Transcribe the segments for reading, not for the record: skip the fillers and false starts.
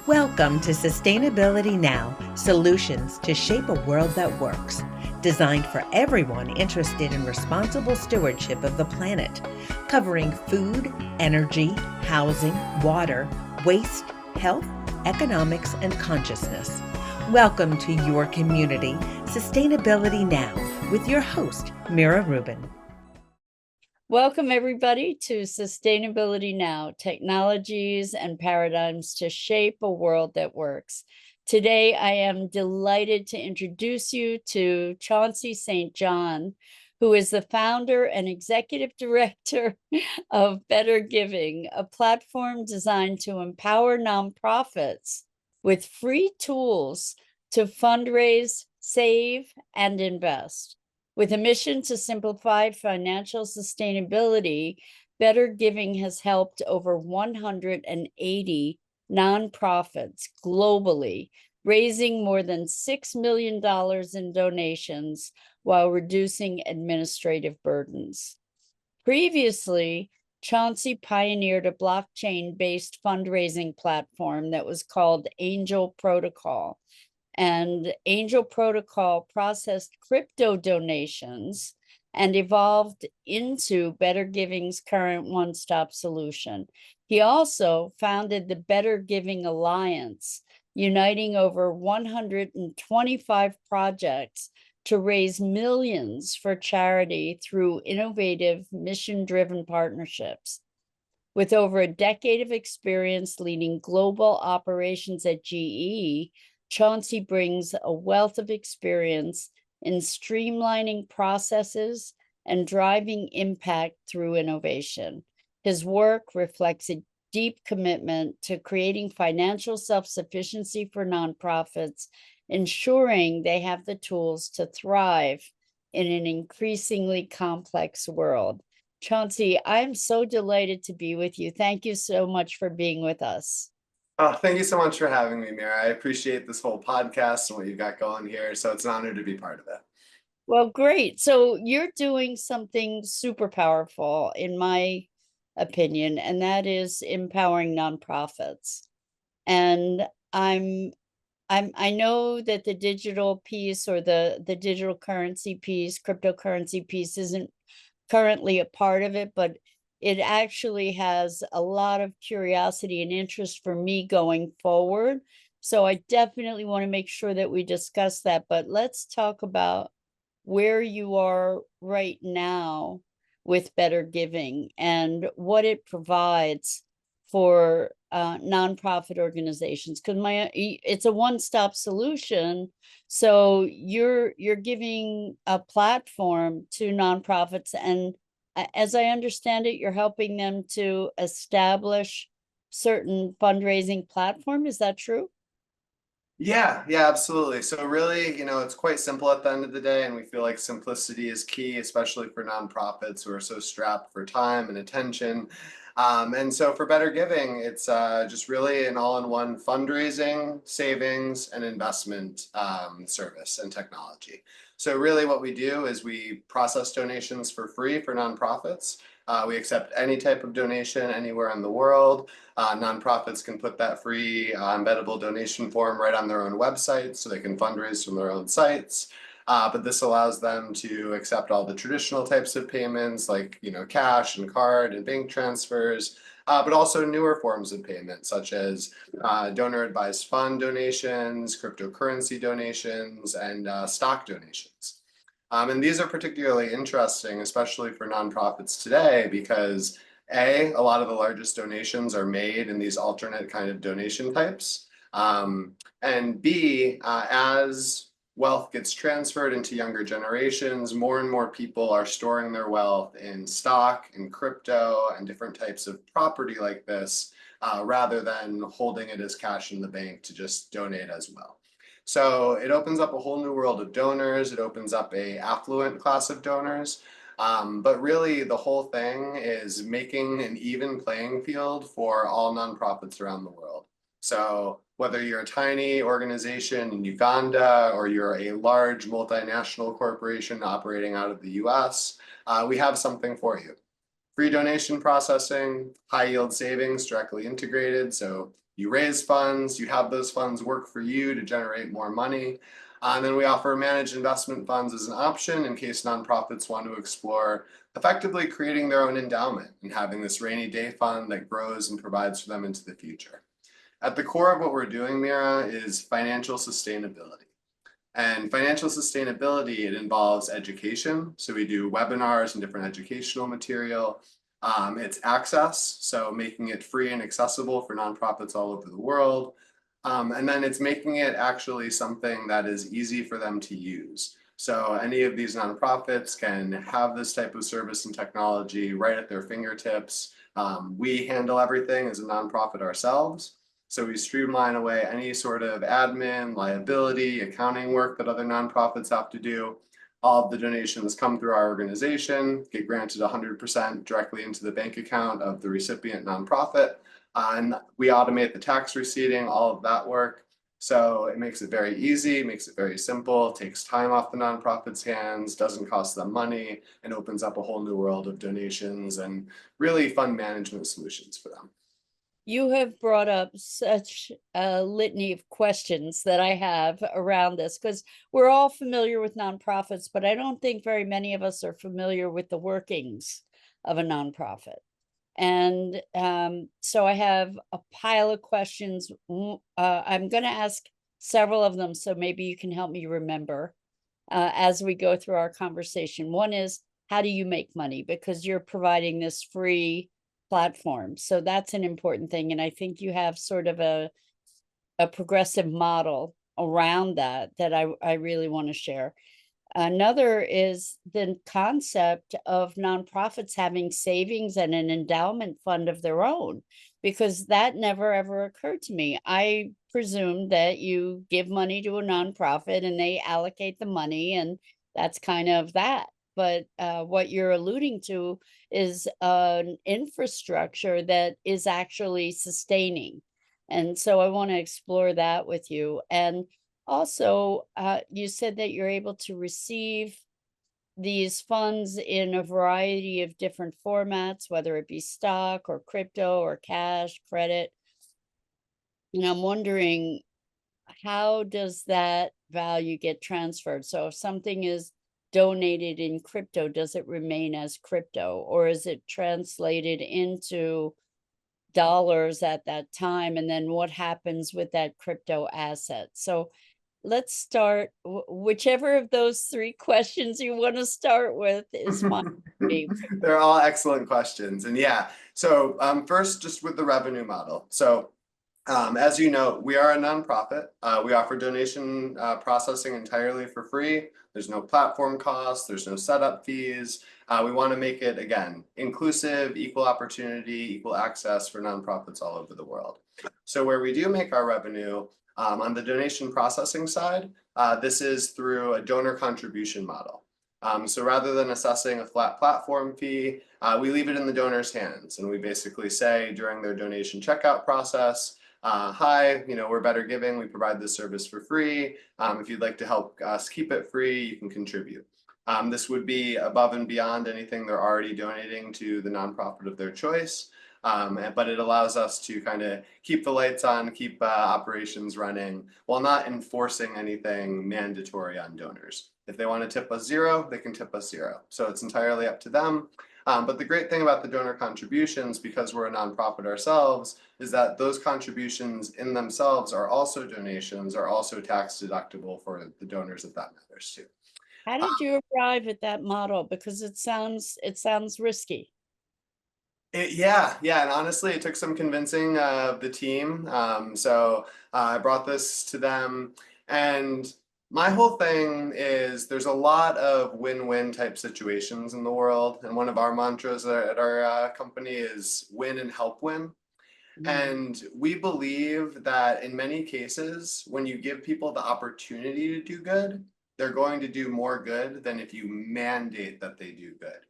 Welcome to Sustainability Now, solutions to shape a world that works. Designed for everyone interested in responsible stewardship of the planet, covering food, energy, housing, water, waste, health, economics, and consciousness. Welcome to your community, Sustainability Now, with your host, Mira Rubin. Welcome, everybody, to Sustainability Now, technologies and paradigms to shape a world that works. Today, I am delighted to introduce you to Chauncey St. who is the founder and executive director of Better Giving, a platform designed to empower nonprofits with free tools to fundraise, save, and invest. With a mission to simplify financial sustainability, Better Giving has helped over 180 nonprofits globally, raising more than $6 million in donations while reducing administrative burdens. Previously, Chauncey pioneered a blockchain-based fundraising platform that was called Angel Protocol. And Angel Protocol processed crypto donations and evolved into Better Giving's current one-stop solution. He also founded the Better Giving Alliance, uniting over 125 projects to raise millions for charity through innovative, mission-driven partnerships. With over a decade of experience leading global operations at GE, Chauncey brings a wealth of experience in streamlining processes and driving impact through innovation. His work reflects a deep commitment to creating financial self-sufficiency for nonprofits, ensuring they have the tools to thrive in an increasingly complex world. Chauncey, I'm so delighted to be with you. Thank you so much for being with us. Oh, thank you so much for having me, Mira. I appreciate this whole podcast and what you've got going here. So it's an honor to be part of it. Well, great. So you're doing something super powerful, in my opinion, and that is empowering nonprofits. And I know that the digital piece or the digital currency piece, cryptocurrency piece isn't currently a part of it, but it actually has a lot of curiosity and interest for me going forward. So I definitely want to make sure that we discuss that. But let's talk about where you are right now with Better Giving and what it provides for nonprofit organizations. Because it's a one-stop solution. So you're giving a platform to nonprofits, and as I understand it, you're helping them to establish certain fundraising platform. Is that true? Yeah, absolutely. So really, it's quite simple at the end of the day, and we feel like simplicity is key, especially for nonprofits who are so strapped for time and attention. And so for Better Giving, it's just really an all-in-one fundraising, savings, and investment service and technology. So really what we do is we process donations for free for nonprofits. We accept any type of donation anywhere in the world. Nonprofits can put that free embeddable donation form right on their own website, so they can fundraise from their own sites. But this allows them to accept all the traditional types of payments like cash and card and bank transfers, but also newer forms of payment such as donor advised fund donations, cryptocurrency donations, and stock donations. And these are particularly interesting, especially for nonprofits today, because A, a lot of the largest donations are made in these alternate kind of donation types. And B, as wealth gets transferred into younger generations, more and more people are storing their wealth in stock and crypto and different types of property like this, rather than holding it as cash in the bank to just donate as well. So it opens up a whole new world of donors. It opens up a affluent class of donors. But really the whole thing is making an even playing field for all nonprofits around the world. So whether you're a tiny organization in Uganda or you're a large multinational corporation operating out of the US, we have something for you. Free donation processing, high yield savings directly integrated. So You raise funds, you have those funds work for you to generate more money. And then we offer managed investment funds as an option in case nonprofits want to explore effectively creating their own endowment and having this rainy day fund that grows and provides for them into the future. At the core of what we're doing, Mira, is financial sustainability. And financial sustainability, it involves education. So we do webinars and different educational material. It's access, so making it free and accessible for nonprofits all over the world. And then it's making it actually something that is easy for them to use. So any of these nonprofits can have this type of service and technology right at their fingertips. We handle everything as a nonprofit ourselves. So we streamline away any sort of admin, liability, accounting work that other nonprofits have to do. All of the donations come through our organization, get granted 100% directly into the bank account of the recipient nonprofit. And we automate the tax receipting, all of that work. So it makes it very easy, makes it very simple, takes time off the nonprofit's hands, doesn't cost them money, and opens up a whole new world of donations and really fund management solutions for them. You have brought up such a litany of questions that I have around this, because we're all familiar with nonprofits, but I don't think very many of us are familiar with the workings of a nonprofit. And so I have a pile of questions. I'm going to ask several of them, so maybe you can help me remember as we go through our conversation. One is, how do you make money? Because you're providing this free platform. So that's an important thing. And I think you have sort of a progressive model around that I really want to share. Another is the concept of nonprofits having savings and an endowment fund of their own, because that never ever occurred to me. I presume that you give money to a nonprofit and they allocate the money, and that's kind of that. But what you're alluding to is an infrastructure that is actually sustaining. And so I want to explore that with you. And also, you said that you're able to receive these funds in a variety of different formats, whether it be stock or crypto or cash, credit. And I'm wondering, how does that value get transferred? So if something is donated in crypto, does it remain as crypto, or is it translated into dollars at that time? And then what happens with that crypto asset? So let's start, whichever of those three questions you want to start with is fine. They're all excellent questions. And yeah, so first, just with the revenue model. So as you know, we are a nonprofit. We offer donation processing entirely for free. There's no platform costs, there's no setup fees. We want to make it, again, inclusive, equal opportunity, equal access for nonprofits all over the world. So where we do make our revenue, on the donation processing side, this is through a donor contribution model. So rather than assessing a flat platform fee, we leave it in the donor's hands. And we basically say during their donation checkout process, hi, we're Better Giving. We provide this service for free. If you'd like to help us keep it free, you can contribute. This would be above and beyond anything they're already donating to the nonprofit of their choice. But it allows us to kind of keep the lights on, keep operations running, while not enforcing anything mandatory on donors. If they want to tip us zero, they can tip us zero. So it's entirely up to them. But the great thing about the donor contributions, because we're a nonprofit ourselves, is that those contributions in themselves are also donations, are also tax deductible for the donors if that matters too. How did you arrive at that model? Because it sounds risky. Yeah, and honestly, it took some convincing of the team. So I brought this to them, and my whole thing is there's a lot of win-win type situations in the world, and one of our mantras at our company is win and help win. And we believe that in many cases, when you give people the opportunity to do good, they're going to do more good than if you mandate that they do good.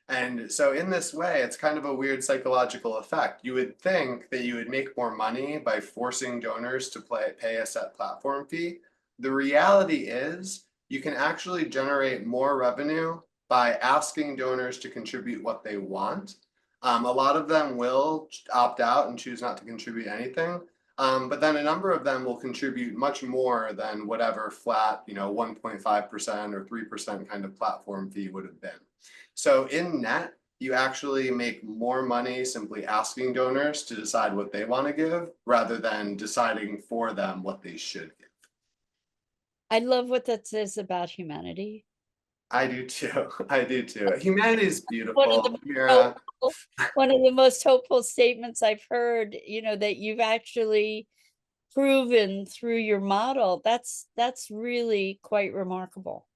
And so in this way, it's kind of a weird psychological effect. You would think that you would make more money by forcing donors to pay a set platform fee. The reality is you can actually generate more revenue by asking donors to contribute what they want. A lot of them will opt out and choose not to contribute anything. But then a number of them will contribute much more than whatever flat, 1.5% or 3% kind of platform fee would have been. So in net, you actually make more money simply asking donors to decide what they want to give rather than deciding for them what they should give. I love what that says about humanity. I do too. I do too. Humanity is One of the beautiful, most Mira. hopeful, one of the most hopeful statements I've heard, that you've actually proven through your model. That's really quite remarkable.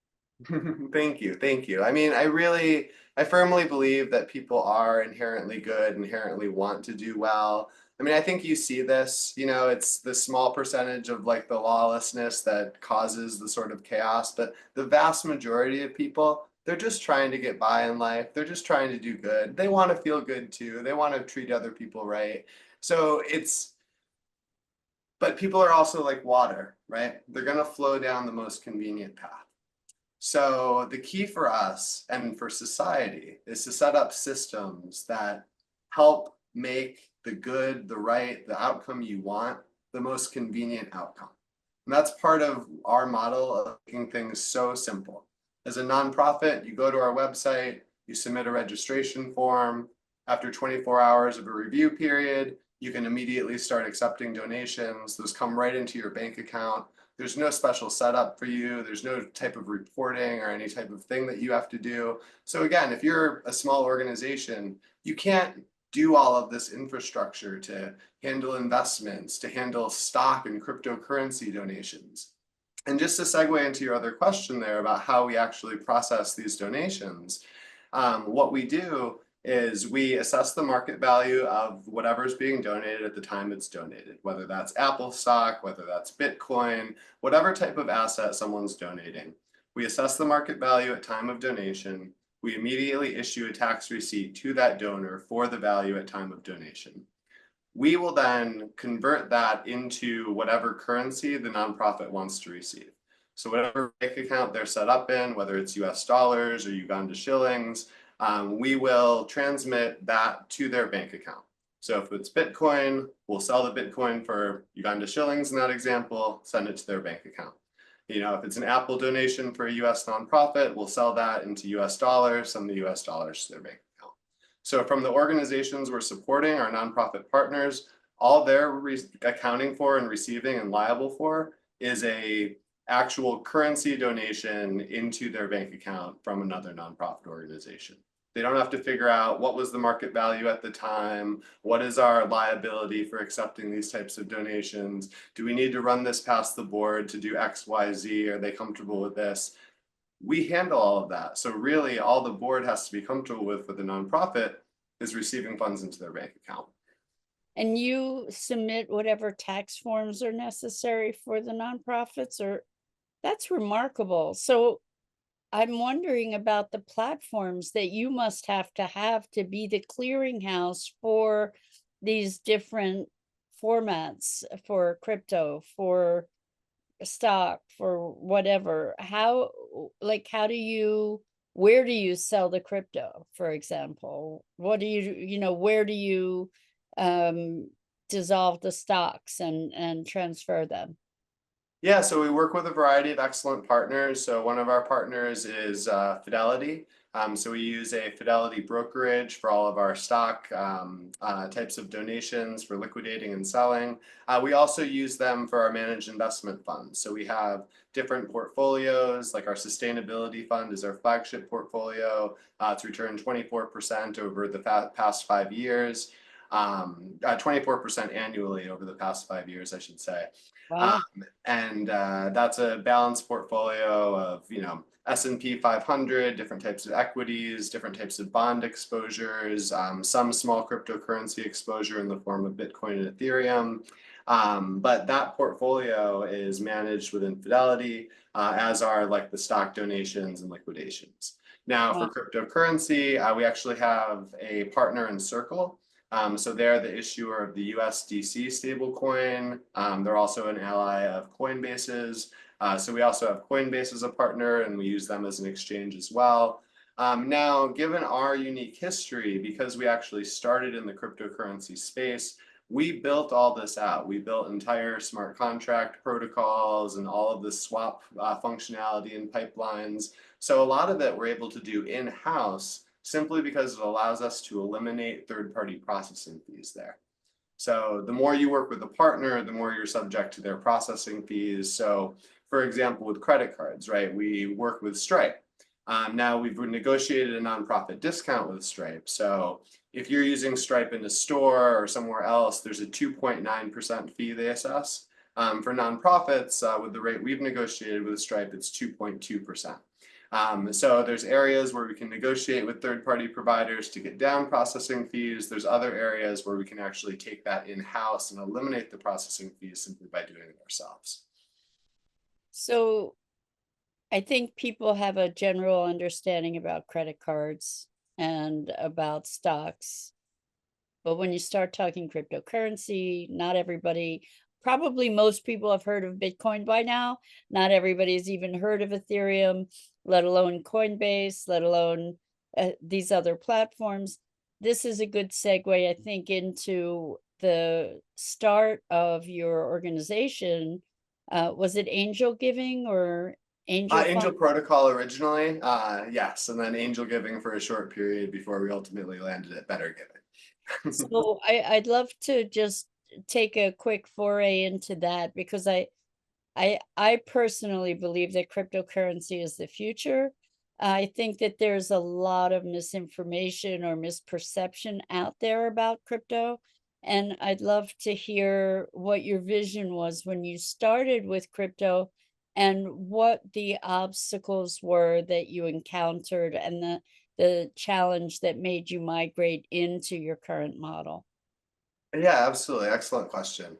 Thank you. Thank you. I mean, I firmly believe that people are inherently good, inherently want to do well. I mean, I think you see this, it's the small percentage of like the lawlessness that causes the sort of chaos, but the vast majority of people, they're just trying to get by in life. They're just trying to do good. They want to feel good too. They want to treat other people right. So but people are also like water, right? They're going to flow down the most convenient path. So the key for us and for society is to set up systems that help make the good, the right, the outcome you want, the most convenient outcome. And that's part of our model of making things so simple. As a nonprofit, you go to our website, you submit a registration form. After 24 hours of a review period, you can immediately start accepting donations. Those come right into your bank account. There's no special setup for you. There's no type of reporting or any type of thing that you have to do. So again, if you're a small organization, you can't do all of this infrastructure to handle investments, to handle stock and cryptocurrency donations. And just to segue into your other question there about how we actually process these donations, what we do is we assess the market value of whatever is being donated at the time it's donated, whether that's Apple stock, whether that's Bitcoin, whatever type of asset someone's donating. We assess the market value at time of donation. We immediately issue a tax receipt to that donor for the value at time of donation. We will then convert that into whatever currency the nonprofit wants to receive. So whatever bank account they're set up in, whether it's US dollars or Uganda shillings, we will transmit that to their bank account. So if it's Bitcoin, we'll sell the Bitcoin for Uganda shillings in that example, send it to their bank account. If it's an Apple donation for a US nonprofit, we'll sell that into US dollars, send the US dollars to their bank account. So from the organizations we're supporting, our nonprofit partners, all they're accounting for and receiving and liable for is a actual currency donation into their bank account from another nonprofit organization. They don't have to figure out what was the market value at the time, what is our liability for accepting these types of donations, do we need to run this past the board to do X, Y, Z, are they comfortable with this? We handle all of that. So really all the board has to be comfortable with for the nonprofit is receiving funds into their bank account. And you submit whatever tax forms are necessary for the nonprofits, or that's remarkable. So I'm wondering about the platforms that you must have to be the clearinghouse for these different formats, for crypto, for stock, for whatever. Where do you sell the crypto, for example? What do where do you dissolve the stocks and transfer them? Yeah, so we work with a variety of excellent partners. So one of our partners is Fidelity. So we use a Fidelity brokerage for all of our stock types of donations for liquidating and selling. We also use them for our managed investment funds. So we have different portfolios, like our sustainability fund is our flagship portfolio. It's returned 24% over the past 5 years, 24% annually over the past 5 years, I should say. Wow. And that's a balanced portfolio of, S&P 500, different types of equities, different types of bond exposures, some small cryptocurrency exposure in the form of Bitcoin and Ethereum. But that portfolio is managed within Fidelity, as are like the stock donations and liquidations. Now for cryptocurrency, we actually have a partner in Circle. So they're the issuer of the USDC stablecoin. They're also an ally of Coinbase's. So we also have Coinbase as a partner, and we use them as an exchange as well. Now, given our unique history, because we actually started in the cryptocurrency space, we built all this out. We built entire smart contract protocols and all of the swap functionality and pipelines. So a lot of it we're able to do in-house simply because it allows us to eliminate third-party processing fees there. So the more you work with a partner, the more you're subject to their processing fees. So for example, with credit cards, right, we work with Stripe. Now we've negotiated a nonprofit discount with Stripe. So if you're using Stripe in a store or somewhere else, there's a 2.9% fee they assess. For nonprofits, with the rate we've negotiated with Stripe, it's 2.2%. So there's areas where we can negotiate with third-party providers to get down processing fees. There's other areas where we can actually take that in-house and eliminate the processing fees simply by doing it ourselves. So I think people have a general understanding about credit cards and about stocks. But when you start talking cryptocurrency, not everybody, probably most people have heard of Bitcoin by now. Not everybody's even heard of Ethereum, let alone Coinbase, let alone these other platforms. This is a good segue, I think, into the start of your organization. Was it angel giving or Angel Protocol originally, yes, and then Angel Giving for a short period before we ultimately landed at Better Giving. So I'd love to just take a quick foray into that, because I personally believe that cryptocurrency is the future. I think that there's a lot of misinformation or misperception out there about crypto. And I'd love to hear what your vision was when you started with crypto and what the obstacles were that you encountered and the challenge that made you migrate into your current model. Yeah, absolutely. Excellent question.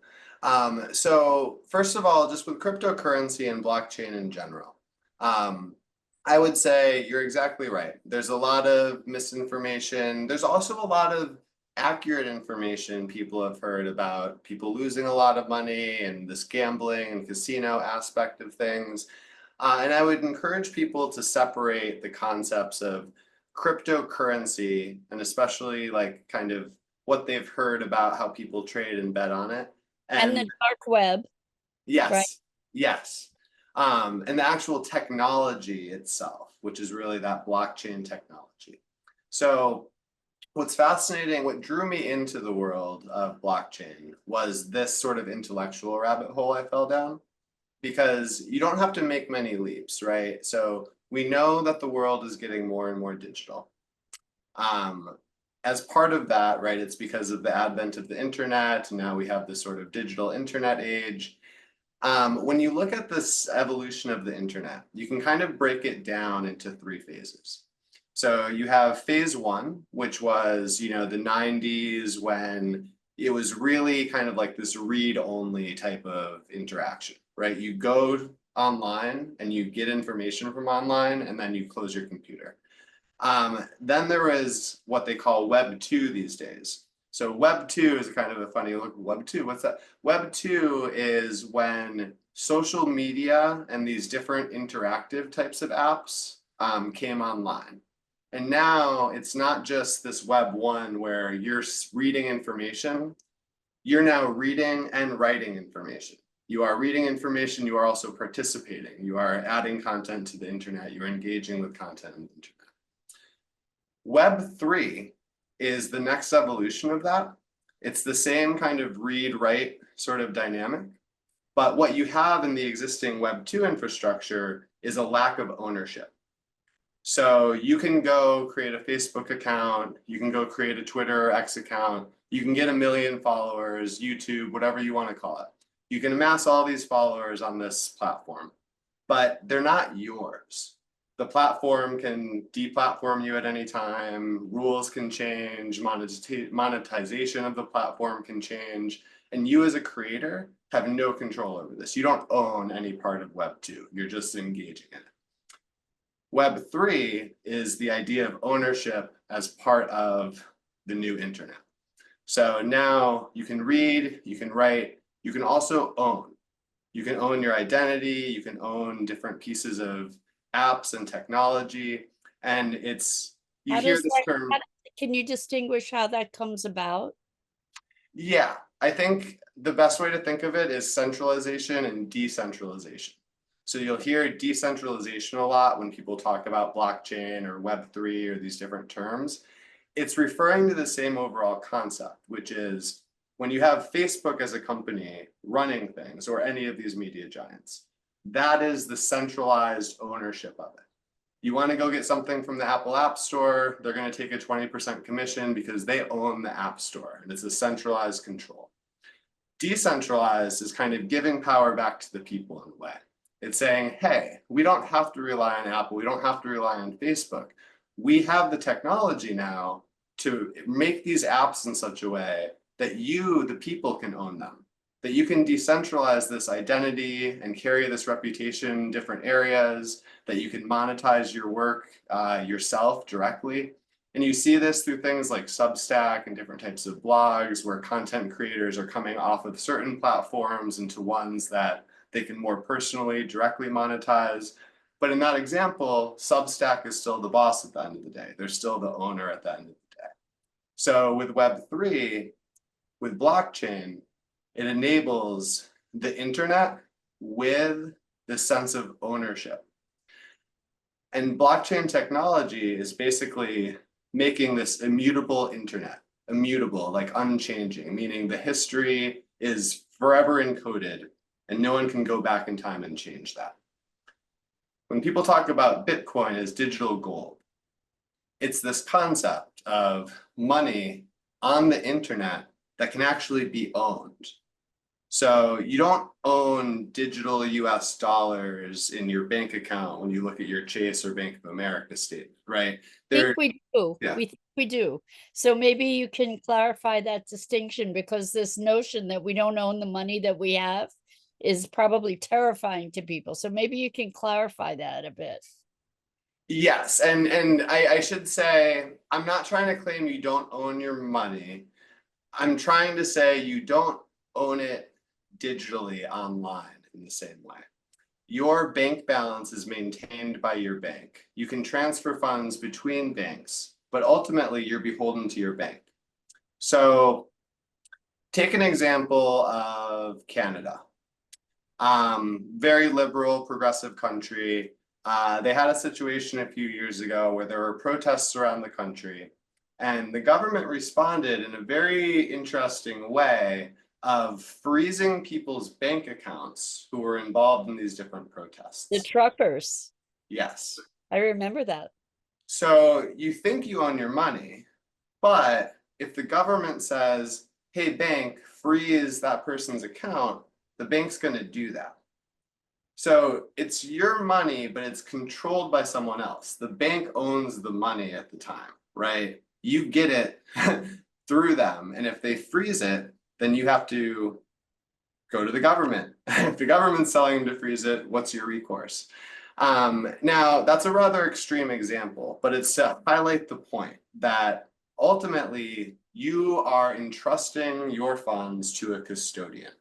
So first of all, just with cryptocurrency and blockchain in general, I would say you're exactly right. There's a lot of misinformation. There's also a lot of accurate information people have heard about people losing a lot of money and this gambling and casino aspect of things. And I would encourage people to separate the concepts of cryptocurrency and especially like kind of what they've heard about how people trade and bet on it. And the dark web. Yes, right? yes. And the actual technology itself, which is really that blockchain technology. So what's fascinating, what drew me into the world of blockchain was this sort of intellectual rabbit hole I fell down, because you don't have to make many leaps, right? So we know that the world is getting more and more digital. As part of that, right, it's because of the advent of the internet. Now we have this sort of digital internet age. When you look at this evolution of the internet, you can kind of break it down into three phases. So you have phase one, which was, the 90s, when it was really kind of like this read-only type of interaction, right? You go online and you get information from online and then you close your computer. Then there was what they call Web 2 these days. So Web 2 is kind of a funny look. Web 2, what's that? Web 2 is when social media and these different interactive types of apps came online. And now it's not just this Web 1 where you're reading information, you're now reading and writing information. You are reading information, you are also participating, you are adding content to the internet, you're engaging with content on the internet. Web 3 is the next evolution of that. It's the same kind of read-write sort of dynamic, but what you have in the existing Web 2 infrastructure is a lack of ownership. So you can go create a Facebook account, you can go create a Twitter or X account, you can get 1 million followers, YouTube, whatever you want to call it. You can amass all these followers on this platform, but they're not yours. The platform can deplatform you at any time, rules can change, monetization of the platform can change, and you as a creator have no control over this. You don't own any part of Web 2, you're just engaging in it. Web 3 is the idea of ownership as part of the new internet. So now you can read, you can write, you can also own. You can own your identity, you can own different pieces of apps and technology, and it's, you hear this term. Can you distinguish how that comes about? Yeah, I think the best way to think of it is centralization and decentralization. So you'll hear decentralization a lot when people talk about blockchain or Web3 or these different terms. It's referring to the same overall concept, which is when you have Facebook as a company running things, or any of these media giants, that is the centralized ownership of it. You want to go get something from the Apple App Store, they're going to take a 20% commission because they own the App Store, and it's a centralized control. Decentralized is kind of giving power back to the people in a way. It's saying, hey, we don't have to rely on Apple, we don't have to rely on Facebook. We have the technology now to make these apps in such a way that you, the people, can own them, that you can decentralize this identity and carry this reputation in different areas, that you can monetize your work yourself directly. And you see this through things like Substack and different types of blogs where content creators are coming off of certain platforms into ones that they can more personally, directly monetize. But in that example, Substack is still the boss at the end of the day. They're still the owner at the end of the day. So with Web3, with blockchain, it enables the internet with the sense of ownership. And blockchain technology is basically making this immutable internet, immutable, like unchanging, meaning the history is forever encoded and no one can go back in time and change that. When people talk about Bitcoin as digital gold, it's this concept of money on the internet that can actually be owned. So you don't own digital US dollars in your bank account when you look at your Chase or Bank of America statement, right? I think we do. Yeah. We think we do. So maybe you can clarify that distinction, because this notion that we don't own the money that we have is probably terrifying to people. So maybe you can clarify that a bit. Yes, and I should say, I'm not trying to claim you don't own your money. I'm trying to say you don't own it digitally online in the same way. Your bank balance is maintained by your bank. You can transfer funds between banks, but ultimately you're beholden to your bank. So take an example of Canada. Very liberal, progressive country. They had a situation a few years ago where there were protests around the country, and the government responded in a very interesting way of freezing people's bank accounts who were involved in these different protests. The truckers. Yes. I remember that. So you think you own your money, but if the government says, hey, bank, freeze that person's account, the bank's going to do that. So it's your money, but it's controlled by someone else. The bank owns the money at the time, right? You get it through them. And if they freeze it, then you have to go to the government. If the government's telling them to freeze it, what's your recourse? Now, that's a rather extreme example, but it's to highlight the point that ultimately you are entrusting your funds to a custodian.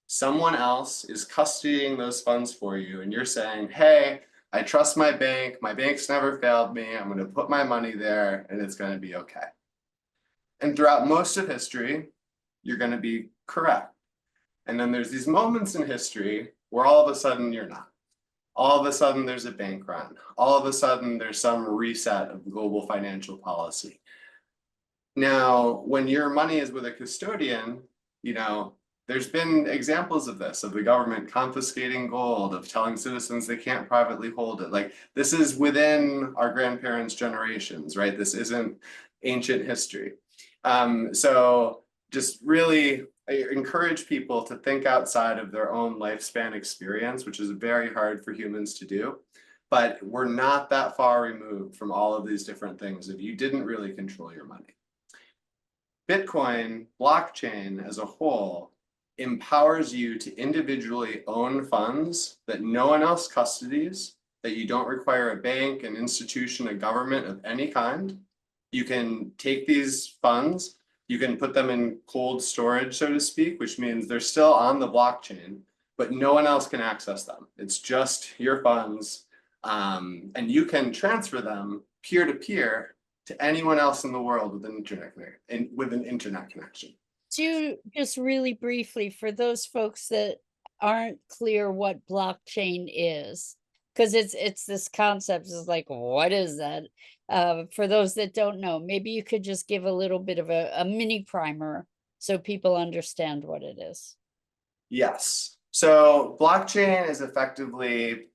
Someone else is custodying those funds for you, and you're saying, hey, I trust my bank's never failed me, I'm going to put my money there, and it's going to be okay. And throughout most of history, you're going to be correct. And then there's these moments in history where all of a sudden you're not. All of a sudden there's a bank run. All of a sudden there's some reset of global financial policy. Now, when your money is with a custodian, there's been examples of this, of the government confiscating gold, of telling citizens they can't privately hold it. Like, this is within our grandparents' generations, right? This isn't ancient history. So just really, I encourage people to think outside of their own lifespan experience, which is very hard for humans to do. But we're not that far removed from all of these different things if you didn't really control your money. Bitcoin, blockchain as a whole, empowers you to individually own funds that no one else custodies, that you don't require a bank, an institution, a government of any kind. You can take these funds, you can put them in cold storage, so to speak, which means they're still on the blockchain, but no one else can access them. It's just your funds, and you can transfer them peer-to-peer to anyone else in the world with an internet connection. Do just really briefly for those folks that aren't clear what blockchain is, because it's this concept is like, what is that? For those that don't know, maybe you could just give a little bit of a mini primer so people understand what it is. Yes. So blockchain is effectively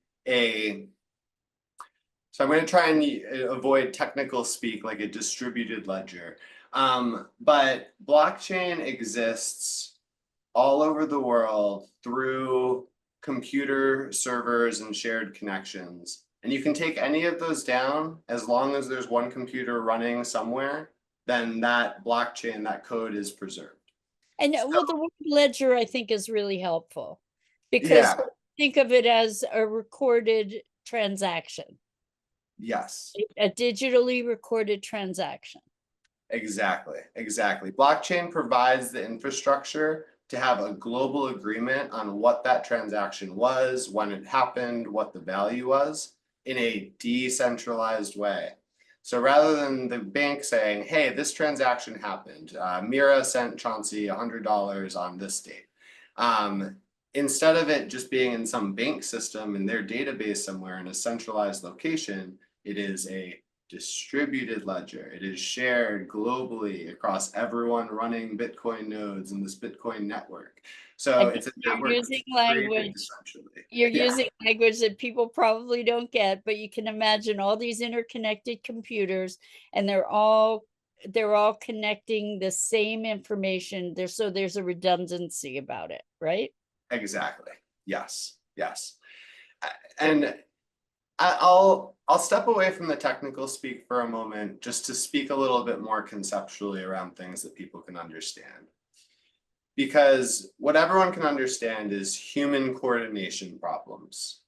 so I'm going to try and avoid technical speak like a distributed ledger. But blockchain exists all over the world through computer servers and shared connections. And you can take any of those down as long as there's one computer running somewhere, then that blockchain, that code is preserved. And So, well, the word ledger I think is really helpful because yeah, think of it as a recorded transaction, yes. a digitally recorded transaction. Exactly, exactly. Blockchain provides the infrastructure to have a global agreement on what that transaction was, when it happened, what the value was in a decentralized way. So rather than the bank saying, hey, this transaction happened, Mira sent Chauncey $100 on this date. Instead of it just being in some bank system in their database somewhere in a centralized location, it is a distributed ledger. It is shared globally across everyone running Bitcoin nodes in this Bitcoin network. So And it's a you're network using created language, essentially. you're Yeah, using language that people probably don't get, but you can imagine all these interconnected computers and they're all connecting the same information there, so there's a redundancy about it, right? exactly. Yes, yes. And I'll step away from the technical speak for a moment just to speak a little bit more conceptually around things that people can understand. Because what everyone can understand is human coordination problems.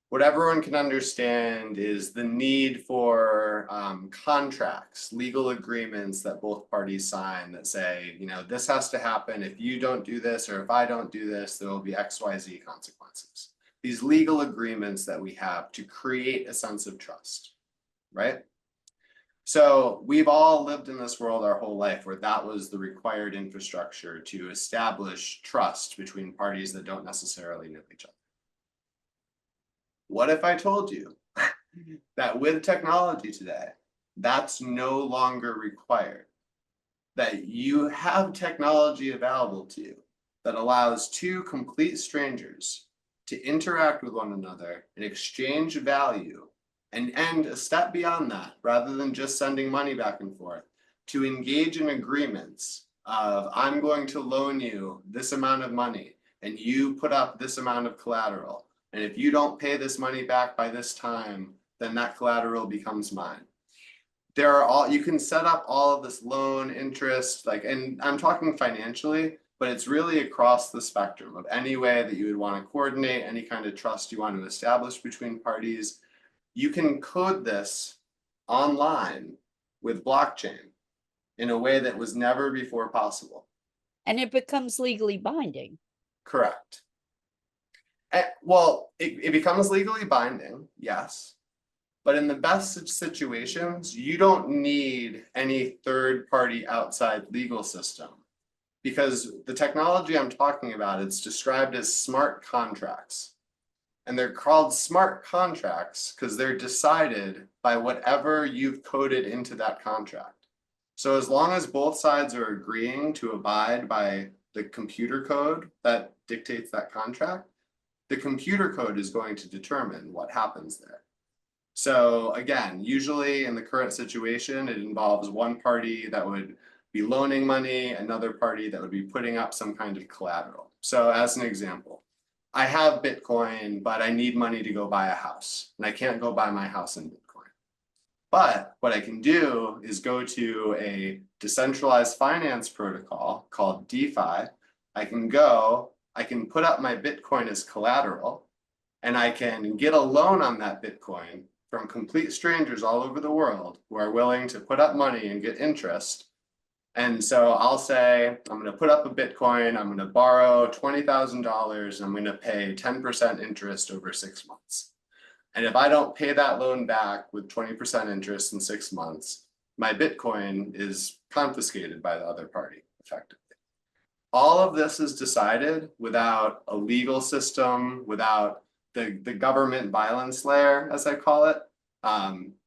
What everyone can understand is the need for contracts, legal agreements that both parties sign that say, you know, this has to happen. If you don't do this, or if I don't do this, there will be XYZ consequences. These legal agreements that we have to create a sense of trust, right? So we've all lived in this world our whole life where that was the required infrastructure to establish trust between parties that don't necessarily know each other. What if I told you that with technology today, that's no longer required? That you have technology available to you that allows two complete strangers to interact with one another and exchange value and a step beyond that, rather than just sending money back and forth, to engage in agreements of I'm going to loan you this amount of money and you put up this amount of collateral. And if you don't pay this money back by this time, then that collateral becomes mine. There are all, you can set up all of this loan interest, like, and I'm talking financially, but it's really across the spectrum of any way that you would want to coordinate any kind of trust you want to establish between parties. You can code this online with blockchain in a way that was never before possible. And it becomes legally binding. Correct. Well, it becomes legally binding, yes. But in the best situations, you don't need any third party outside legal system, because the technology I'm talking about, it's described as smart contracts. And they're called smart contracts because they're decided by whatever you've coded into that contract. So as long as both sides are agreeing to abide by the computer code that dictates that contract, the computer code is going to determine what happens there. So again, usually in the current situation, it involves one party that would be loaning money, another party that would be putting up some kind of collateral. So as an example, I have Bitcoin, but I need money to go buy a house, and I can't go buy my house in Bitcoin. But what I can do is go to a decentralized finance protocol called DeFi. I can put up my Bitcoin as collateral, and I can get a loan on that Bitcoin from complete strangers all over the world who are willing to put up money and get interest. And so I'll say, I'm going to put up a Bitcoin, I'm going to borrow $20,000, and I'm going to pay 10% interest over 6 months. And if I don't pay that loan back with 20% interest in 6 months, my Bitcoin is confiscated by the other party, effectively. all of this is decided without a legal system, without the government violence layer, as I call it.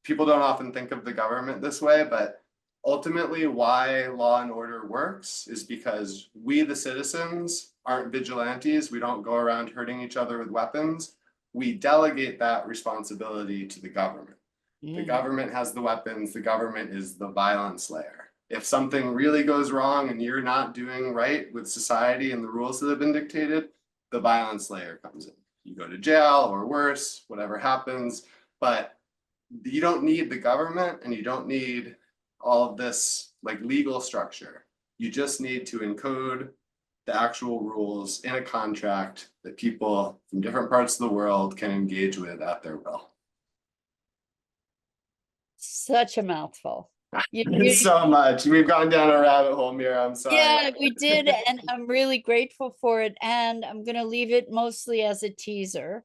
People don't often think of the government this way, but ultimately why law and order works is because we, the citizens, aren't vigilantes. We don't go around hurting each other with weapons. We delegate that responsibility to the government. The government has the weapons. The government is the violence layer. If something really goes wrong and you're not doing right with society and the rules that have been dictated, the violence layer comes in. You go to jail or worse, whatever happens, but you don't need the government and you don't need all of this like legal structure. You just need to encode the actual rules in a contract that people from different parts of the world can engage with at their will. Such a mouthful. It's so much. We've gone down a rabbit hole, Mira. I'm sorry. Yeah, we did, and I'm really grateful for it. And I'm going to leave it mostly as a teaser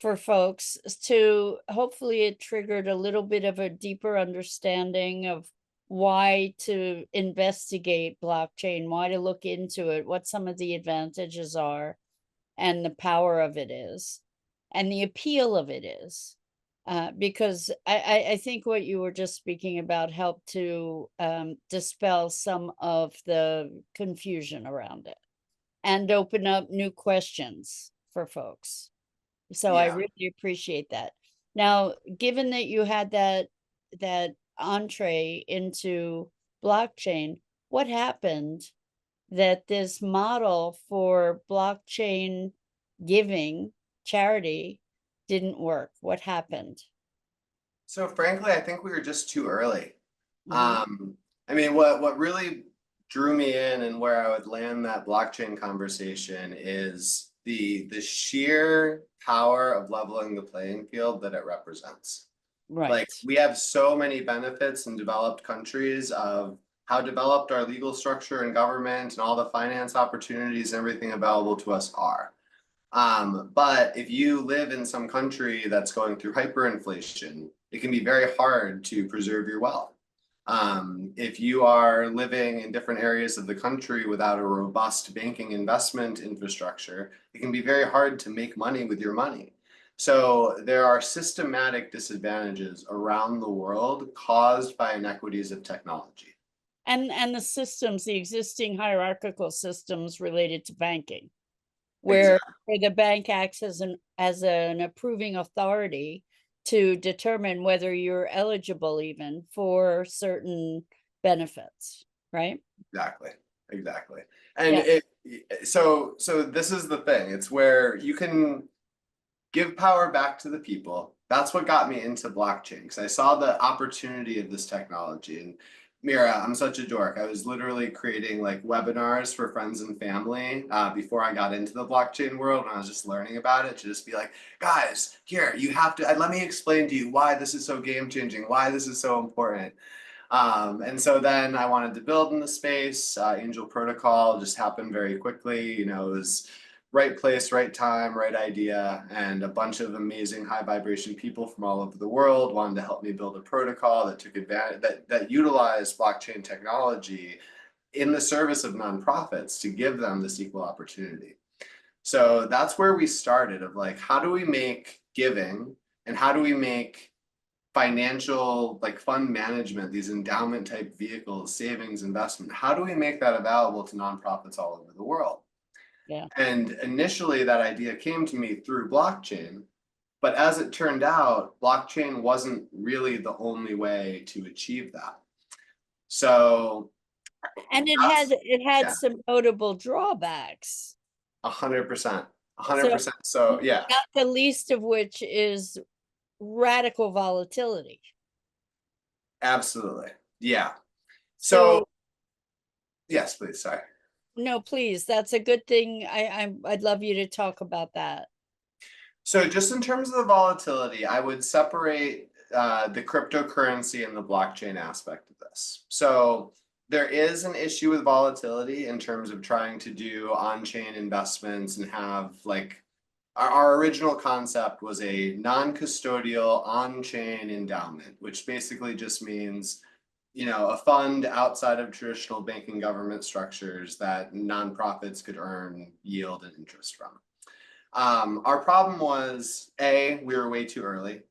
for folks to hopefully it triggered a little bit of a deeper understanding of why to investigate blockchain, why to look into it, what some of the advantages are, and the power of it is, and the appeal of it is. Because I think what you were just speaking about helped to dispel some of the confusion around it and open up new questions for folks. So I really appreciate that. Now, given that you had that entree into blockchain, what happened that this model for blockchain giving charity didn't work? What happened? So frankly, I think we were just too early. I mean, what really drew me in and where I would land that blockchain conversation is the sheer power of leveling the playing field that it represents. Right. Like we have so many benefits in developed countries of how developed our legal structure and government and all the finance opportunities and everything available to us are. But if you live in some country that's going through hyperinflation, it can be very hard to preserve your wealth. If you are living in different areas of the country without a robust banking investment infrastructure, it can be very hard to make money with your money. So there are systematic disadvantages around the world caused by inequities of technology. And the systems, the existing hierarchical systems related to banking, where the bank acts as an approving authority to determine whether you're eligible even for certain benefits, right? Exactly. And so this is the thing. It's where you can give power back to the people. That's what got me into blockchain, because I saw the opportunity of this technology. And Mira, I'm such a dork. I was literally creating like webinars for friends and family before I got into the blockchain world, and I was just learning about it to just be like, guys, here, you have to, let me explain to you why this is so game changing, why this is so important. And so then I wanted to build in the space. Angel Protocol just happened very quickly. You know, it was right place, right time, right idea, and a bunch of amazing high vibration people from all over the world wanted to help me build a protocol that took advantage, that utilized blockchain technology in the service of nonprofits to give them this equal opportunity. So that's where we started of like, how do we make giving and how do we make financial like fund management, these endowment type vehicles, savings, investment, how do we make that available to nonprofits all over the world? Yeah. And initially that idea came to me through blockchain, but as it turned out, blockchain wasn't really the only way to achieve that. So, and it had some notable drawbacks. 100%. So yeah. Not the least of which is radical volatility. Absolutely. Yeah. So yes, please. Sorry. No, please. That's a good thing. I'd love you to talk about that. So just in terms of the volatility, I would separate the cryptocurrency and the blockchain aspect of this. So there is an issue with volatility in terms of trying to do on-chain investments and have like our original concept was a non-custodial on-chain endowment, which basically just means a fund outside of traditional banking government structures that nonprofits could earn yield and interest from. Our problem was, we were way too early.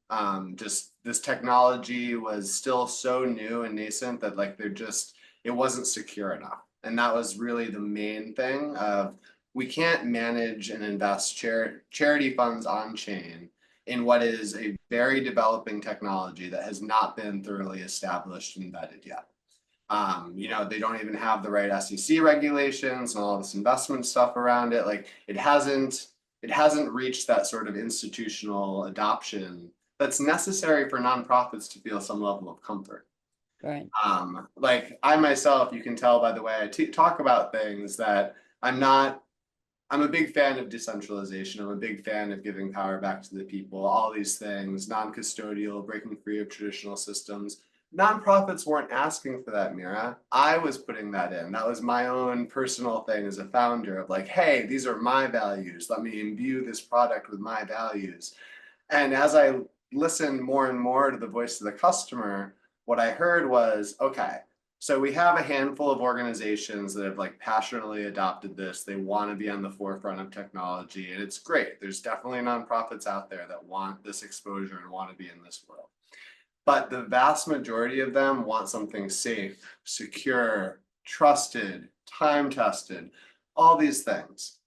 Just this technology was still so new and nascent that like it wasn't secure enough. And that was really the main thing of we can't manage and invest charity funds on chain in what is a very developing technology that has not been thoroughly established and vetted yet. They don't even have the right SEC regulations and all this investment stuff around it. Like it hasn't reached that sort of institutional adoption that's necessary for nonprofits to feel some level of comfort. Right. Like I myself, you can tell by the way I talk about things that I'm a big fan of decentralization. I'm a big fan of giving power back to the people, all these things, non-custodial, breaking free of traditional systems. Nonprofits weren't asking for that, Mira. I was putting that in. That was my own personal thing as a founder of like, hey, these are my values. Let me imbue this product with my values. And as I listened more and more to the voice of the customer, what I heard was, okay, so we have a handful of organizations that have like passionately adopted this. They want to be on the forefront of technology, and it's great. There's definitely nonprofits out there that want this exposure and want to be in this world. But the vast majority of them want something safe, secure, trusted, time-tested, all these things.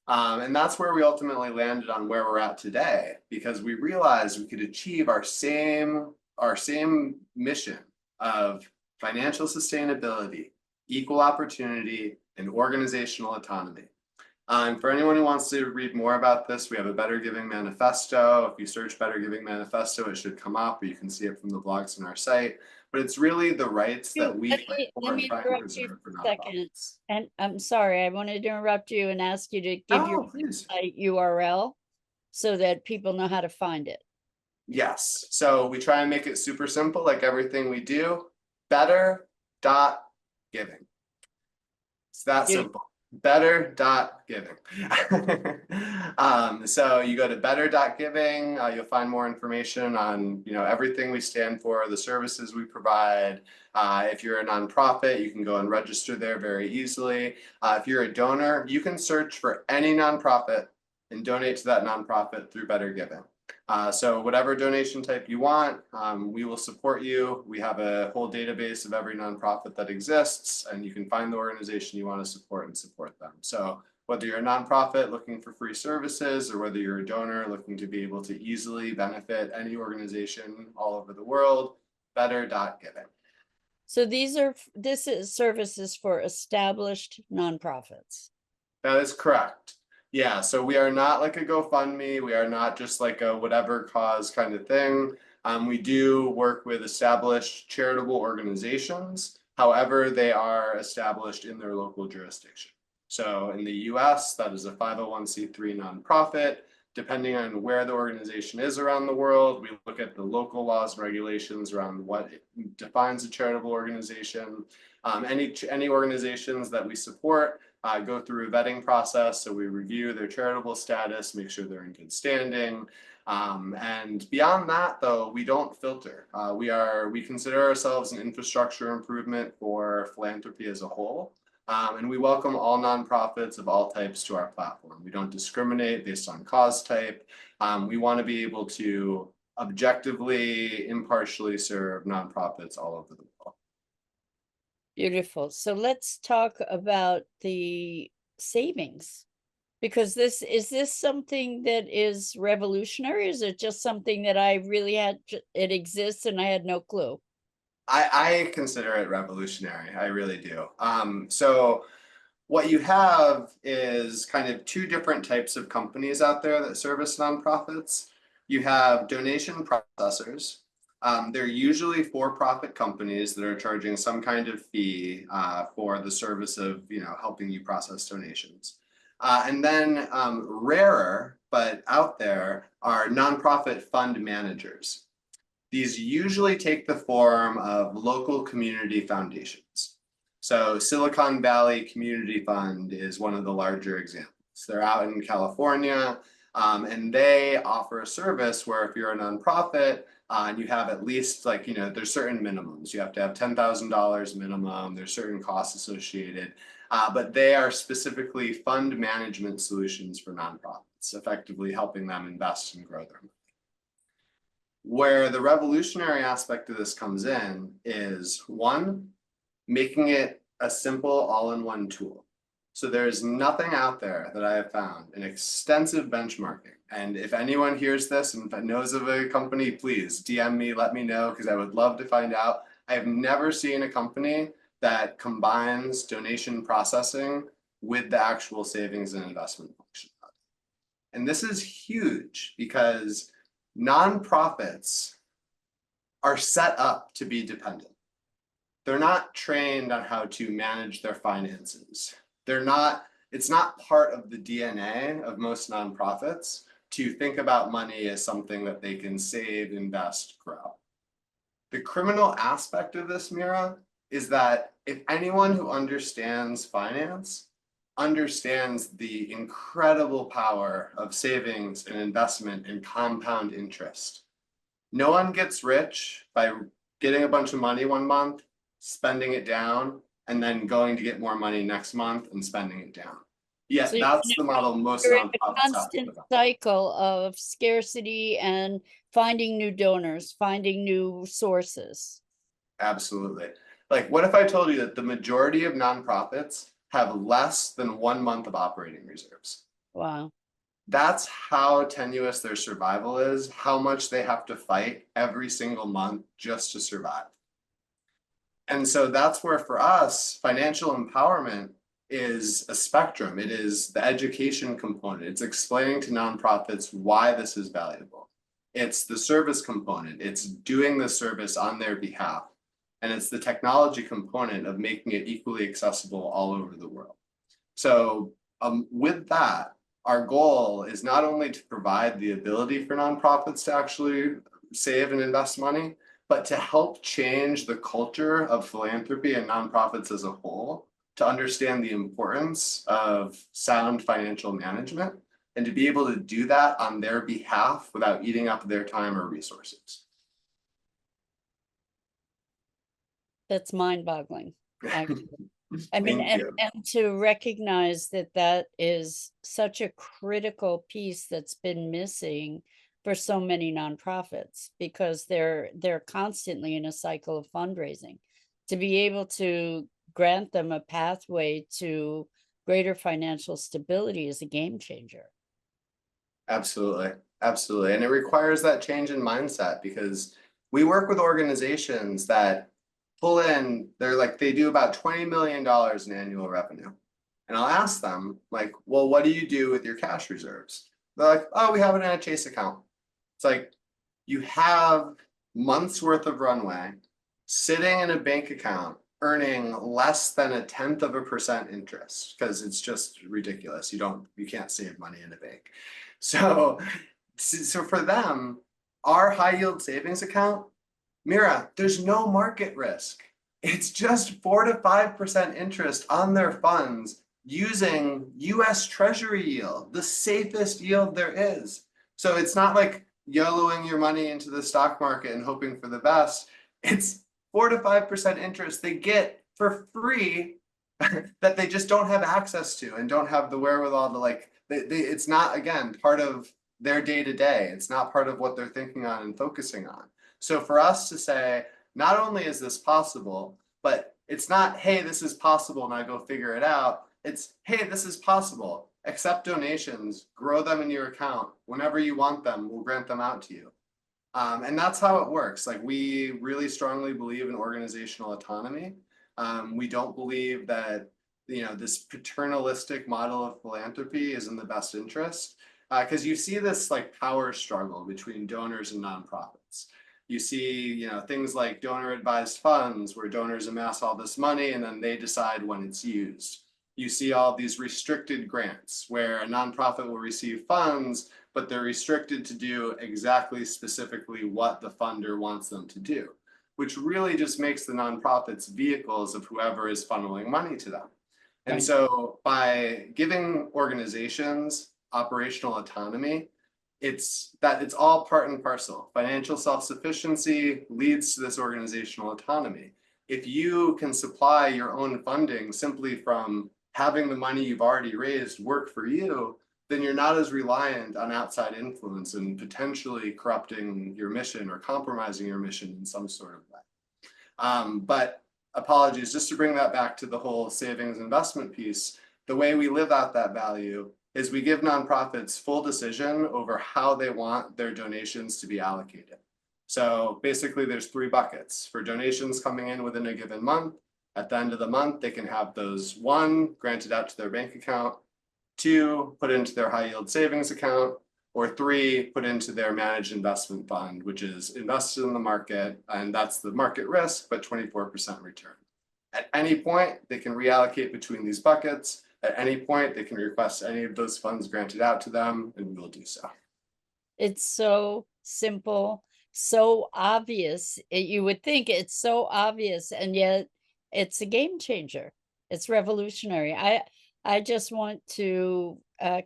And that's where we ultimately landed on where we're at today, because we realized we could achieve our same mission of financial sustainability, equal opportunity, and organizational autonomy. For anyone who wants to read more about this, we have a Better Giving Manifesto. If you search Better Giving Manifesto, it should come up, or you can see it from the blogs on our site. But it's really the rights that we let me interrupt you for a second. And I'm sorry, I wanted to interrupt you and ask you to give your website URL so that people know how to find it. Yes. So we try and make it super simple, like everything we do. Better.giving. It's that simple. Better.giving. So you go to better.giving, you'll find more information on everything we stand for, the services we provide. If you're a nonprofit, you can go and register there very easily. If you're a donor, you can search for any nonprofit and donate to that nonprofit through Better Giving. So whatever donation type you want, we will support you. We have a whole database of every nonprofit that exists, and you can find the organization you want to support and support them. So whether you're a nonprofit looking for free services, or whether you're a donor looking to be able to easily benefit any organization all over the world, better.giving. So this is services for established nonprofits. That is correct. Yeah, so we are not like a GoFundMe. We are not just like a whatever cause kind of thing. We do work with established charitable organizations. However, they are established in their local jurisdiction. So in the US, that is a 501c3 nonprofit. Depending on where the organization is around the world, we look at the local laws and regulations around what defines a charitable organization. Any organizations that we support go through a vetting process. So we review their charitable status, make sure they're in good standing. And beyond that, though, we don't filter. We consider ourselves an infrastructure improvement for philanthropy as a whole. And we welcome all nonprofits of all types to our platform. We don't discriminate based on cause type. We want to be able to objectively, impartially serve nonprofits all over the world. Beautiful. So let's talk about the savings, because is this something that is revolutionary? Is it just something that I really it exists and I had no clue? I consider it revolutionary. I really do. So what you have is kind of two different types of companies out there that service nonprofits. You have donation processors. They're usually for-profit companies that are charging some kind of fee for the service of helping you process donations. And then rarer, but out there, are nonprofit fund managers. These usually take the form of local community foundations. So Silicon Valley Community Fund is one of the larger examples. They're out in California. And they offer a service where if you're a nonprofit and you have at least there's certain minimums. You have to have $10,000 minimum. There's certain costs associated. But they are specifically fund management solutions for nonprofits, effectively helping them invest and grow their money. Where the revolutionary aspect of this comes in is, one, making it a simple all-in-one tool. So there's nothing out there that I have found in extensive benchmarking. And if anyone hears this and knows of a company, please DM me, let me know, because I would love to find out. I have never seen a company that combines donation processing with the actual savings and investment function. And this is huge because nonprofits are set up to be dependent. They're not trained on how to manage their finances. It's not part of the DNA of most nonprofits to think about money as something that they can save, invest, grow. The criminal aspect of this, Mira, is that if anyone who understands finance understands the incredible power of savings and investment and compound interest. No one gets rich by getting a bunch of money one month, spending it down, and then going to get more money next month and spending it down. Yet So that's the model most you're in a nonprofits have. constant cycle of scarcity and finding new donors, finding new sources. Absolutely. Like, what if I told you that the majority of nonprofits have less than 1 month of operating reserves? Wow. That's how tenuous their survival is, how much they have to fight every single month just to survive. And so that's where, for us, financial empowerment is a spectrum. It is the education component. It's explaining to nonprofits why this is valuable. It's the service component. It's doing the service on their behalf. And it's the technology component of making it equally accessible all over the world. So with that, our goal is not only to provide the ability for nonprofits to actually save and invest money, but to help change the culture of philanthropy and nonprofits as a whole, to understand the importance of sound financial management, and to be able to do that on their behalf without eating up their time or resources. That's mind-boggling, actually. I mean, Thank you. and to recognize that that is such a critical piece that's been missing for so many nonprofits, because they're constantly in a cycle of fundraising. To be able to grant them a pathway to greater financial stability is a game changer. Absolutely. Absolutely. And it requires that change in mindset, because we work with organizations that pull in, they do about $20 million in annual revenue. And I'll ask them, like, well, what do you do with your cash reserves? They're like, oh, we have it in a Chase account. It's like, you have months worth of runway sitting in a bank account earning less than 0.1% interest, because it's just ridiculous. You can't save money in a bank. So for them, our high yield savings account, Mira, there's no market risk. It's just 4 to 5% interest on their funds using US Treasury yield, the safest yield there is. So it's not like YOLOing your money into the stock market and hoping for the best. It's 4 to 5% interest they get for free that they just don't have access to and don't have the wherewithal to it's not, again, part of their day-to-day. It's not part of what they're thinking on and focusing on. So for us to say, not only is this possible, but it's not, hey, this is possible, now go figure it out. It's, hey, this is possible. Accept donations, grow them in your account. Whenever you want them, we'll grant them out to you. And that's how it works. Like, we really strongly believe in organizational autonomy. We don't believe that, this paternalistic model of philanthropy is in the best interest, because you see this power struggle between donors and nonprofits. You see, things like donor advised funds, where donors amass all this money and then they decide when it's used. You see all these restricted grants where a nonprofit will receive funds, but they're restricted to do exactly specifically what the funder wants them to do, which really just makes the nonprofits vehicles of whoever is funneling money to them. And so by giving organizations operational autonomy, it's all part and parcel. Financial self-sufficiency leads to this organizational autonomy. If you can supply your own funding simply from having the money you've already raised work for you, then you're not as reliant on outside influence and potentially corrupting your mission or compromising your mission in some sort of way. But apologies, just to bring that back to the whole savings investment piece, the way we live out that value is we give nonprofits full decision over how they want their donations to be allocated. So basically there's 3 buckets for donations coming in within a given month. At the end of the month, they can have those 1, granted out to their bank account, 2, put into their high yield savings account, or 3, put into their managed investment fund, which is invested in the market, and that's the market risk, but 24% return. At any point, they can reallocate between these buckets. At any point, they can request any of those funds granted out to them, and we will do so. It's so simple, so obvious. You would think it's so obvious, and yet it's a game changer. It's revolutionary. I just want to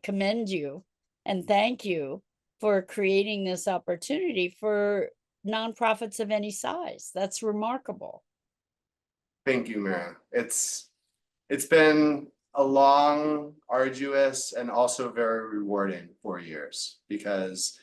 commend you and thank you for creating this opportunity for nonprofits of any size. That's remarkable. Thank you, Mara. It's been a long, arduous, and also very rewarding 4 years, because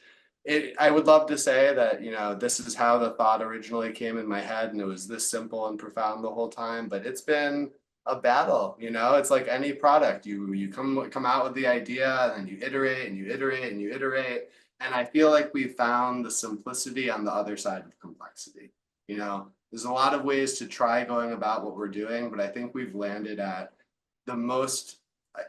I would love to say that, you know, this is how the thought originally came in my head and it was this simple and profound the whole time, but it's been a battle. You know, it's like any product. You come out with the idea and then you iterate and you iterate and you iterate. And I feel like we found the simplicity on the other side of complexity. You know, there's a lot of ways to try going about what we're doing, but I think we've landed at the most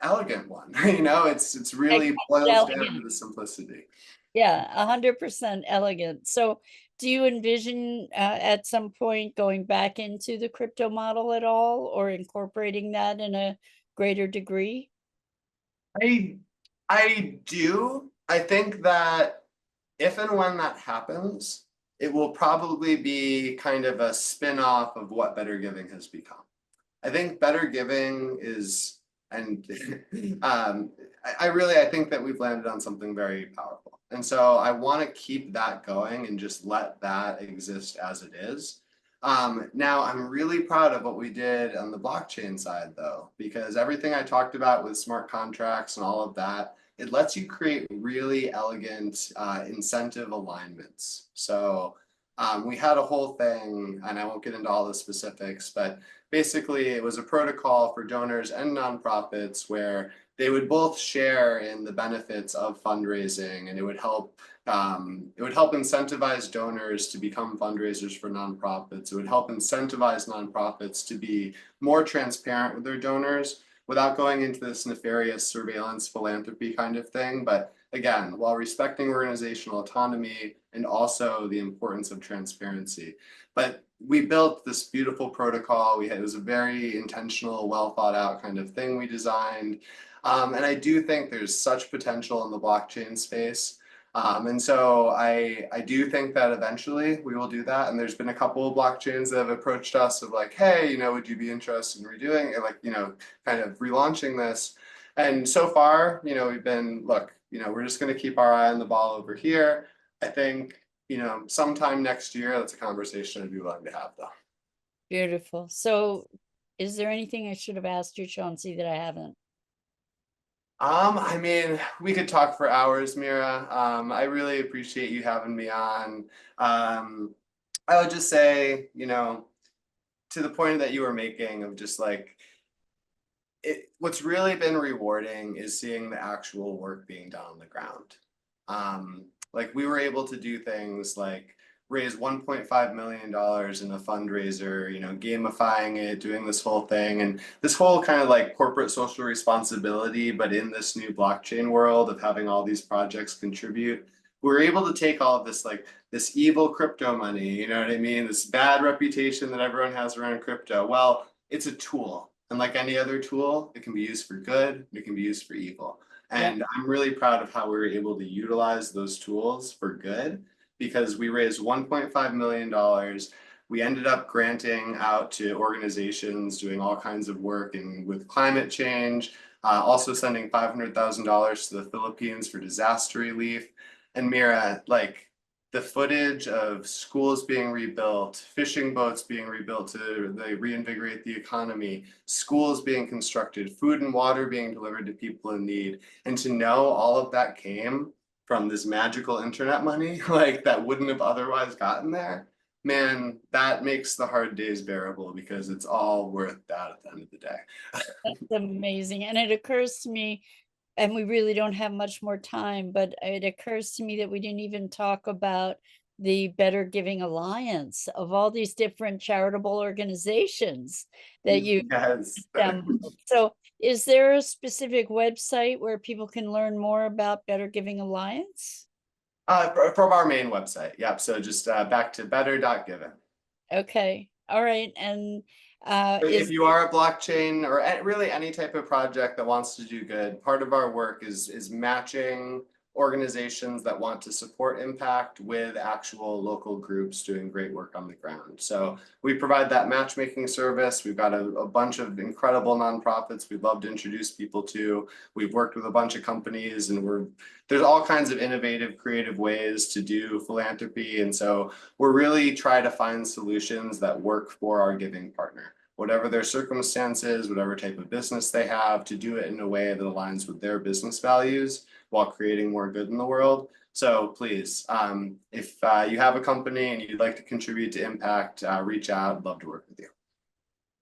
elegant one. You know, it's really boils down to the simplicity. Yeah, 100% elegant. So do you envision at some point going back into the crypto model at all, or incorporating that in a greater degree? I do. I think that if and when that happens, it will probably be kind of a spin-off of what Better Giving has become. I think Better Giving is, and I think that we've landed on something very powerful. And so I want to keep that going and just let that exist as it is. Now I'm really proud of what we did on the blockchain side though, because everything I talked about with smart contracts and all of that, it lets you create really elegant incentive alignments. So we had a whole thing, and I won't get into all the specifics, but basically it was a protocol for donors and nonprofits where they would both share in the benefits of fundraising, and it would help incentivize donors to become fundraisers for nonprofits. It would help incentivize nonprofits to be more transparent with their donors without going into this nefarious surveillance philanthropy kind of thing. But again, while respecting organizational autonomy and also the importance of transparency. But we built this beautiful protocol. It was a very intentional, well thought out kind of thing we designed. And I do think there's such potential in the blockchain space. And so I do think that eventually we will do that. And there's been a couple of blockchains that have approached us of like, hey, you know, would you be interested in redoing it? Like, you know, kind of relaunching this. And so far, you know, we've been, look, you know, we're just going to keep our eye on the ball over here. I think, you know, sometime next year, that's a conversation I'd be willing to have though. Beautiful. So is there anything I should have asked you, Chauncey, that I haven't? I mean, we could talk for hours, Mira. I really appreciate you having me on. I would just say, you know, to the point that you were making of just like, what's really been rewarding is seeing the actual work being done on the ground. Like we were able to do things like raise $1.5 million in a fundraiser, you know, gamifying it, doing this whole thing, and this whole kind of like corporate social responsibility, but in this new blockchain world of having all these projects contribute, we're able to take all of this, like this evil crypto money, you know what I mean? This bad reputation that everyone has around crypto. Well, it's a tool. And like any other tool, it can be used for good, it can be used for evil. And I'm really proud of how we were able to utilize those tools for good, because we raised $1.5 million. We ended up granting out to organizations doing all kinds of work and with climate change. Also sending $500,000 to the Philippines for disaster relief. And Mira, like, the footage of schools being rebuilt, fishing boats being rebuilt to reinvigorate the economy, schools being constructed, food and water being delivered to people in need, and to know all of that came from this magical internet money, like, that wouldn't have otherwise gotten there, man, that makes the hard days bearable, because it's all worth that at the end of the day. That's amazing. And it occurs to me, and we really don't have much more time, but it occurs to me that we didn't even talk about the Better Giving Alliance of all these different charitable organizations that you Yes. assembled. So is there a specific website where people can learn more about Better Giving Alliance? From our main website. Yep. So just back to better.given. Okay. All right. And If you are a blockchain or really any type of project that wants to do good, part of our work is matching organizations that want to support impact with actual local groups doing great work on the ground. So we provide that matchmaking service. We've got a bunch of incredible nonprofits we'd love to introduce people to. We've worked with a bunch of companies, and there's all kinds of innovative, creative ways to do philanthropy. And so we're really trying to find solutions that work for our giving partner, whatever their circumstances, whatever type of business they have, to do it in a way that aligns with their business values while creating more good in the world. So please, if you have a company and you'd like to contribute to impact, reach out. I'd love to work with you.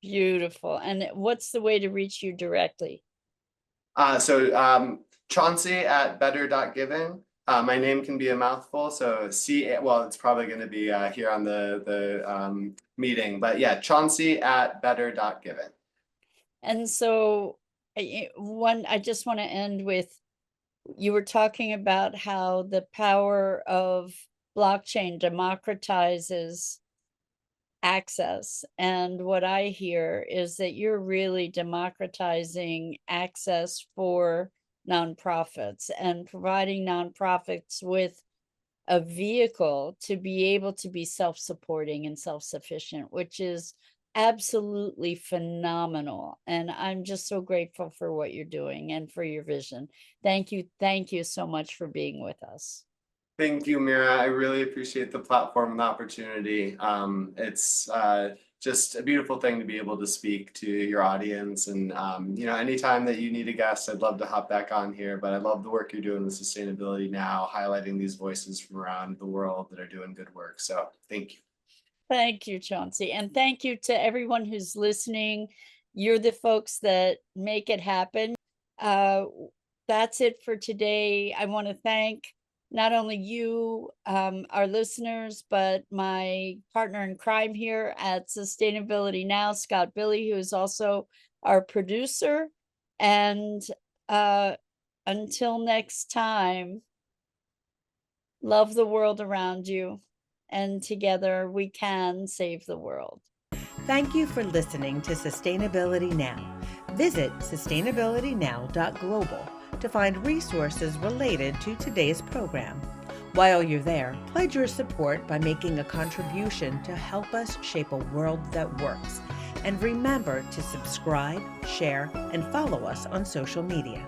beautiful. And what's the way to reach you directly? Chauncey at better.giving. My name can be a mouthful, so well, it's probably going to be here on the meeting, but yeah, Chauncey at better.giving. And so I just want to end with, you were talking about how the power of blockchain democratizes access. And what I hear is that you're really democratizing access for nonprofits and providing nonprofits with a vehicle to be able to be self-supporting and self-sufficient, which is absolutely phenomenal. And I'm just so grateful for what you're doing and for your vision. Thank you. Thank you so much for being with us. Thank you, Mira. I really appreciate the platform and the opportunity. It's just a beautiful thing to be able to speak to your audience. And anytime that you need a guest, I'd love to hop back on here. But I love the work you're doing with Sustainability Now, highlighting these voices from around the world that are doing good work. So thank you. Thank you, Chauncey. And thank you to everyone who's listening. You're the folks that make it happen. That's it for today. I want to thank not only you, our listeners, but my partner in crime here at Sustainability Now, Scott Billy, who is also our producer. And until next time, love the world around you, and together we can save the world. Thank you for listening to Sustainability Now. Visit sustainabilitynow.global to find resources related to today's program. While you're there, pledge your support by making a contribution to help us shape a world that works. And remember to subscribe, share, and follow us on social media.